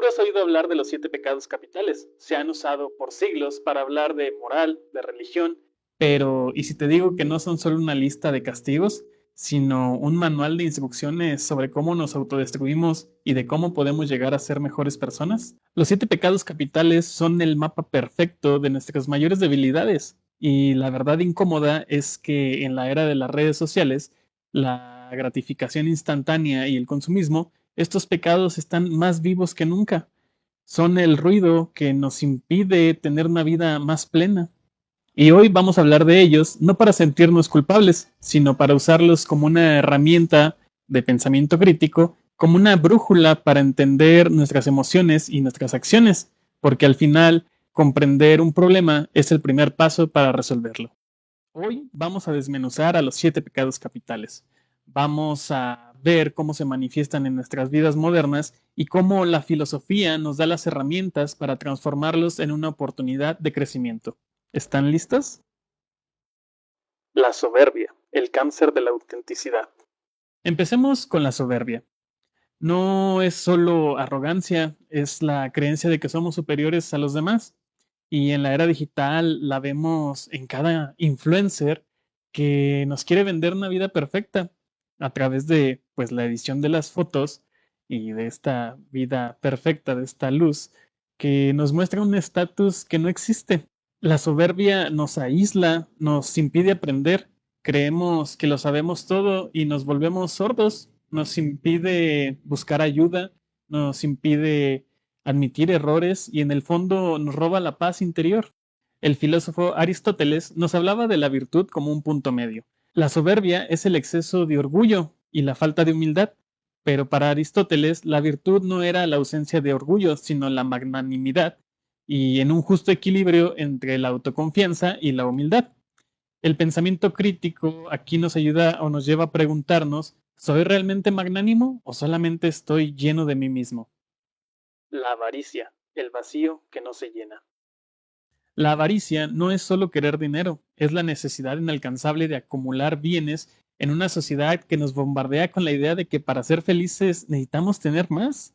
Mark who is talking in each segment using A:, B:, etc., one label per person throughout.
A: has oído hablar de los 7 pecados capitales. Se han usado por siglos para hablar de moral, de religión. Pero, ¿y si te digo que no son solo una lista de castigos, sino un manual de instrucciones sobre cómo nos autodestruimos y de cómo podemos llegar a ser mejores personas? Los 7 pecados capitales son el mapa perfecto de nuestras mayores debilidades. Y la verdad incómoda es que en la era de las redes sociales, la gratificación instantánea y el consumismo, estos pecados están más vivos que nunca. Son el ruido que nos impide tener una vida más plena. Y hoy vamos a hablar de ellos, no para sentirnos culpables, sino para usarlos como una herramienta de pensamiento crítico, como una brújula para entender nuestras emociones y nuestras acciones, porque al final comprender un problema es el primer paso para resolverlo. Hoy vamos a desmenuzar a los 7 pecados capitales. Vamos a ver cómo se manifiestan en nuestras vidas modernas y cómo la filosofía nos da las herramientas para transformarlos en una oportunidad de crecimiento. ¿Están listos? La soberbia, el cáncer de la autenticidad. Empecemos con la soberbia. No es solo arrogancia, es la creencia de que somos superiores a los demás. Y en la era digital la vemos en cada influencer que nos quiere vender una vida perfecta a través de pues la edición de las fotos y de esta vida perfecta, de esta luz que nos muestra un estatus que no existe. La soberbia nos aísla, nos impide aprender, creemos que lo sabemos todo y nos volvemos sordos, nos impide buscar ayuda, nos impide admitir errores y en el fondo nos roba la paz interior. El filósofo Aristóteles nos hablaba de la virtud como un punto medio. La soberbia es el exceso de orgullo y la falta de humildad, pero para Aristóteles la virtud no era la ausencia de orgullo, sino la magnanimidad y en un justo equilibrio entre la autoconfianza y la humildad. El pensamiento crítico aquí nos ayuda o nos lleva a preguntarnos, ¿soy realmente magnánimo o solamente estoy lleno de mí mismo? La avaricia, el vacío que no se llena. La avaricia no es solo querer dinero, es la necesidad inalcanzable de acumular bienes en una sociedad que nos bombardea con la idea de que para ser felices necesitamos tener más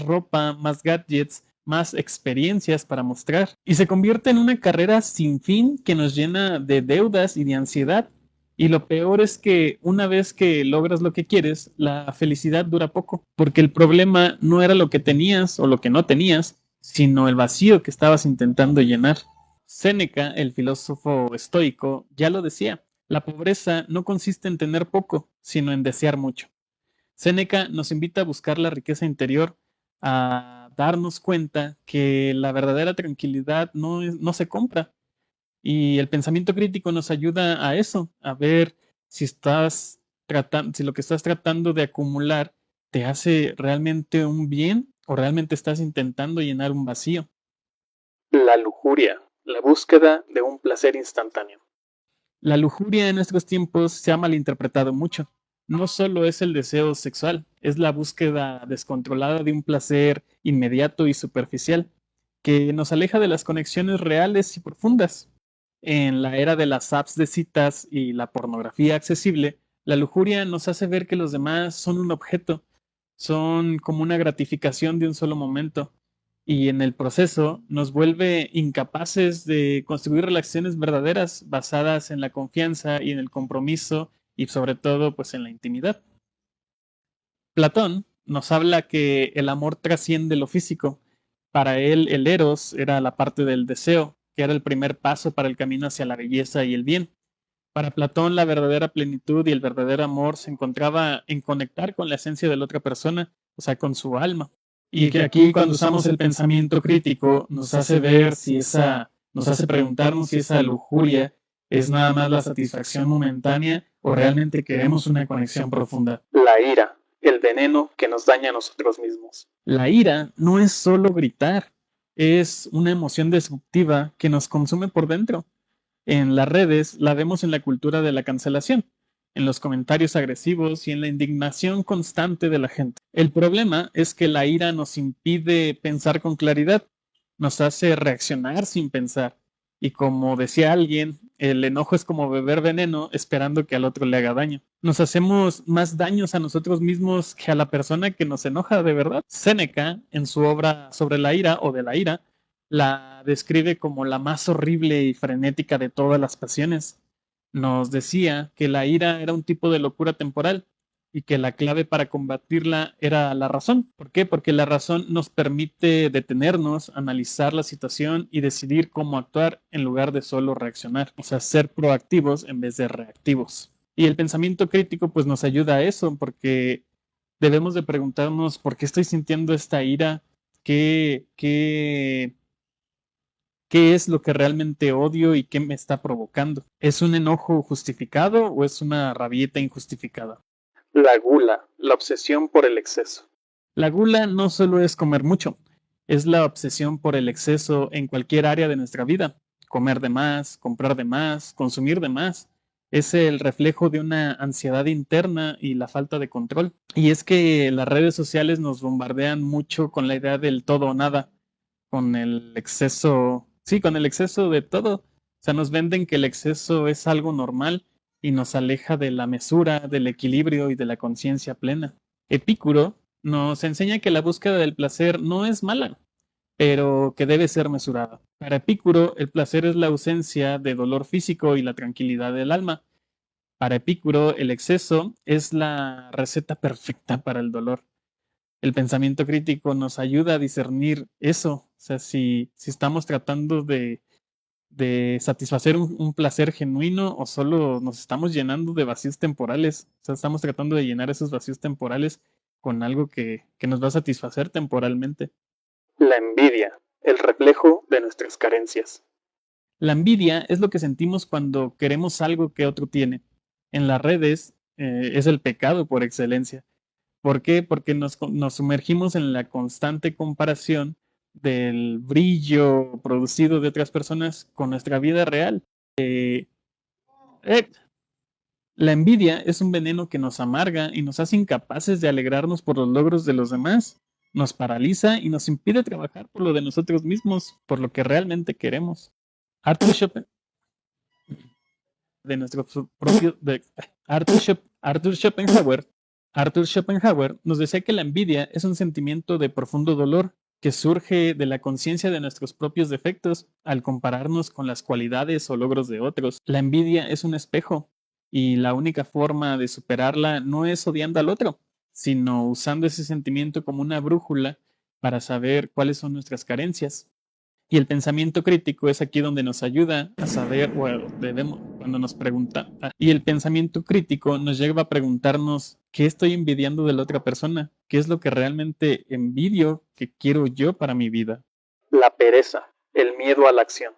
A: ropa, más gadgets, más experiencias para mostrar. Y se convierte en una carrera sin fin que nos llena de deudas y de ansiedad. Y lo peor es que una vez que logras lo que quieres, la felicidad dura poco, porque el problema no era lo que tenías o lo que no tenías, sino el vacío que estabas intentando llenar. Séneca, el filósofo estoico, ya lo decía, la pobreza no consiste en tener poco, sino en desear mucho. Séneca nos invita a buscar la riqueza interior, a darnos cuenta que la verdadera tranquilidad no se compra. Y el pensamiento crítico nos ayuda a eso, a ver si si lo que estás tratando de acumular te hace realmente un bien o realmente estás intentando llenar un vacío. La lujuria, la búsqueda de un placer instantáneo. La lujuria en nuestros tiempos se ha malinterpretado mucho. No solo es el deseo sexual, es la búsqueda descontrolada de un placer inmediato y superficial, que nos aleja de las conexiones reales y profundas. En la era de las apps de citas y la pornografía accesible, la lujuria nos hace ver que los demás son un objeto, son como una gratificación de un solo momento, y en el proceso nos vuelve incapaces de construir relaciones verdaderas basadas en la confianza y en el compromiso y sobre todo pues en la intimidad. Platón nos habla que el amor trasciende lo físico. Para él el eros era la parte del deseo, que era el primer paso para el camino hacia la belleza y el bien. Para Platón la verdadera plenitud y el verdadero amor se encontraba en conectar con la esencia de la otra persona, o sea, con su alma. Y que aquí cuando usamos el pensamiento crítico nos hace ver nos hace preguntarnos si esa lujuria es nada más la satisfacción momentánea o realmente queremos una conexión profunda. La ira, el veneno que nos daña a nosotros mismos. La ira no es solo gritar, es una emoción destructiva que nos consume por dentro. En las redes la vemos en la cultura de la cancelación, en los comentarios agresivos y en la indignación constante de la gente. El problema es que la ira nos impide pensar con claridad, nos hace reaccionar sin pensar. Y como decía alguien, el enojo es como beber veneno esperando que al otro le haga daño. Nos hacemos más daños a nosotros mismos que a la persona que nos enoja de verdad. Séneca, en su obra sobre la ira o de la ira, la describe como la más horrible y frenética de todas las pasiones. Nos decía que la ira era un tipo de locura temporal y que la clave para combatirla era la razón. ¿Por qué? Porque la razón nos permite detenernos, analizar la situación y decidir cómo actuar en lugar de solo reaccionar. O sea, ser proactivos en vez de reactivos. Y el pensamiento crítico pues nos ayuda a eso, porque debemos de preguntarnos por qué estoy sintiendo esta ira, qué es lo que realmente odio y qué me está provocando. ¿Es un enojo justificado o es una rabieta injustificada? La gula, la obsesión por el exceso. La gula no solo es comer mucho, es la obsesión por el exceso en cualquier área de nuestra vida. Comer de más, comprar de más, consumir de más. Es el reflejo de una ansiedad interna y la falta de control. Y es que las redes sociales nos bombardean mucho con la idea del todo o nada, con el exceso, sí, con el exceso de todo. O sea, nos venden que el exceso es algo normal y nos aleja de la mesura, del equilibrio y de la conciencia plena. Epicuro nos enseña que la búsqueda del placer no es mala, pero que debe ser mesurada. Para Epicuro, el placer es la ausencia de dolor físico y la tranquilidad del alma. Para Epicuro, el exceso es la receta perfecta para el dolor. El pensamiento crítico nos ayuda a discernir eso. O sea, si estamos tratando de satisfacer un placer genuino o solo nos estamos llenando de vacíos temporales. O sea, estamos tratando de llenar esos vacíos temporales con algo que nos va a satisfacer temporalmente. La envidia, el reflejo de nuestras carencias. La envidia es lo que sentimos cuando queremos algo que otro tiene. En las redes es el pecado por excelencia. ¿Por qué? Porque nos sumergimos en la constante comparación del brillo producido de otras personas con nuestra vida real. Eh, la envidia es un veneno que nos amarga y nos hace incapaces de alegrarnos por los logros de los demás. Nos paraliza y nos impide trabajar por lo de nosotros mismos, por lo que realmente queremos. Arthur Schopenhauer, de nuestro propio de Arthur Schopenhauer nos decía que la envidia es un sentimiento de profundo dolor que surge de la conciencia de nuestros propios defectos al compararnos con las cualidades o logros de otros. La envidia es un espejo y la única forma de superarla no es odiando al otro, sino usando ese sentimiento como una brújula para saber cuáles son nuestras carencias. Y el pensamiento crítico es aquí donde nos ayuda a saber, bueno, debemos, cuando nos pregunta, y el pensamiento crítico nos lleva a preguntarnos qué estoy envidiando de la otra persona, qué es lo que realmente envidio que quiero yo para mi vida. La pereza, el miedo a la acción.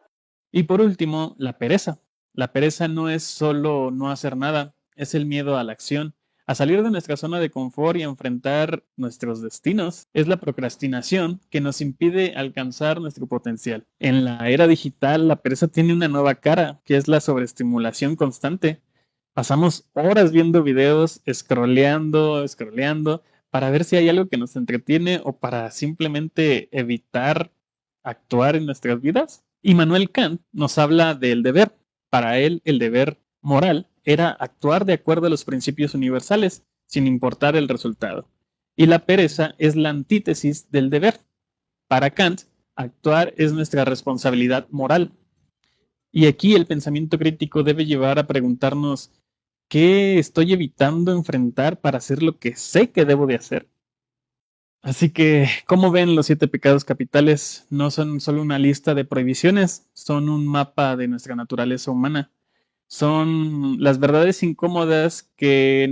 A: Y por último, la pereza. La pereza no es solo no hacer nada, es el miedo a la acción, a salir de nuestra zona de confort y a enfrentar nuestros destinos. Es la procrastinación que nos impide alcanzar nuestro potencial. En la era digital, la pereza tiene una nueva cara, que es la sobreestimulación constante. Pasamos horas viendo videos, scrolleando, para ver si hay algo que nos entretiene o para simplemente evitar actuar en nuestras vidas. Immanuel Kant nos habla del deber. Para él, el deber moral era actuar de acuerdo a los principios universales, sin importar el resultado. Y la pereza es la antítesis del deber. Para Kant, actuar es nuestra responsabilidad moral. Y aquí el pensamiento crítico debe llevar a preguntarnos, ¿qué estoy evitando enfrentar para hacer lo que sé que debo de hacer? Así que, como ven, los 7 pecados capitales no son solo una lista de prohibiciones, son un mapa de nuestra naturaleza humana. Son las verdades incómodas que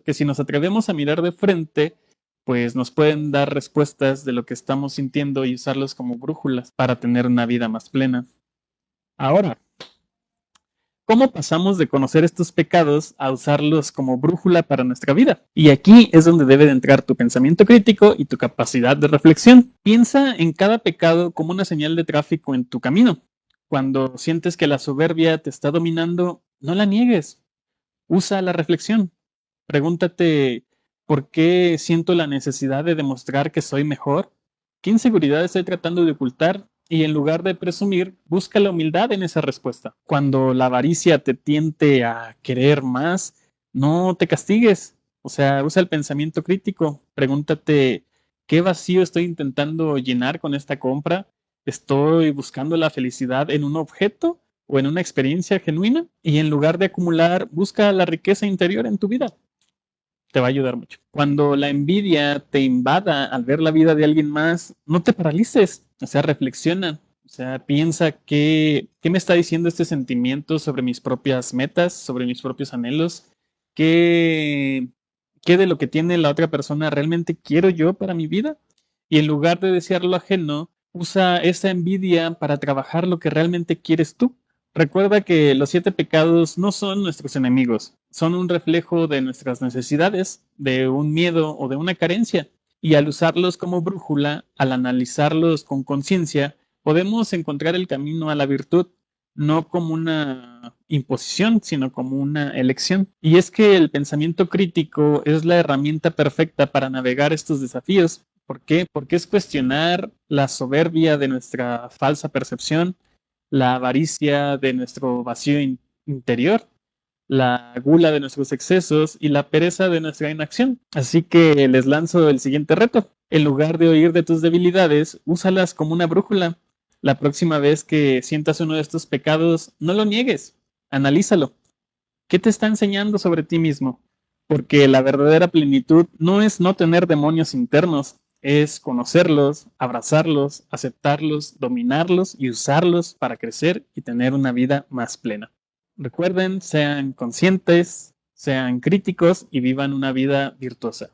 A: que si nos atrevemos a mirar de frente, pues nos pueden dar respuestas de lo que estamos sintiendo y usarlos como brújulas para tener una vida más plena. Ahora, ¿cómo pasamos de conocer estos pecados a usarlos como brújula para nuestra vida? Y aquí es donde debe de entrar tu pensamiento crítico y tu capacidad de reflexión. Piensa en cada pecado como una señal de tráfico en tu camino. Cuando sientes que la soberbia te está dominando, no la niegues. Usa la reflexión. Pregúntate, ¿por qué siento la necesidad de demostrar que soy mejor? ¿Qué inseguridad estoy tratando de ocultar? Y en lugar de presumir, busca la humildad en esa respuesta. Cuando la avaricia te tiente a querer más, no te castigues. O sea, usa el pensamiento crítico. Pregúntate, ¿qué vacío estoy intentando llenar con esta compra? ¿Estoy buscando la felicidad en un objeto o en una experiencia genuina? Y en lugar de acumular, busca la riqueza interior en tu vida. Te va a ayudar mucho. Cuando la envidia te invada al ver la vida de alguien más, no te paralices, o sea, reflexiona, o sea, piensa qué me está diciendo este sentimiento sobre mis propias metas, sobre mis propios anhelos, qué, qué de lo que tiene la otra persona realmente quiero yo para mi vida. Y en lugar de desear lo ajeno, usa esa envidia para trabajar lo que realmente quieres tú. Recuerda que los 7 pecados no son nuestros enemigos, son un reflejo de nuestras necesidades, de un miedo o de una carencia. Y al usarlos como brújula, al analizarlos con conciencia, podemos encontrar el camino a la virtud, no como una imposición, sino como una elección. Y es que el pensamiento crítico es la herramienta perfecta para navegar estos desafíos. ¿Por qué? Porque es cuestionar la soberbia de nuestra falsa percepción, la avaricia de nuestro vacío interior, la gula de nuestros excesos y la pereza de nuestra inacción. Así que les lanzo el siguiente reto. En lugar de oír de tus debilidades, úsalas como una brújula. La próxima vez que sientas uno de estos pecados, no lo niegues, analízalo. ¿Qué te está enseñando sobre ti mismo? Porque la verdadera plenitud no es no tener demonios internos, es conocerlos, abrazarlos, aceptarlos, dominarlos y usarlos para crecer y tener una vida más plena. Recuerden, sean conscientes, sean críticos y vivan una vida virtuosa.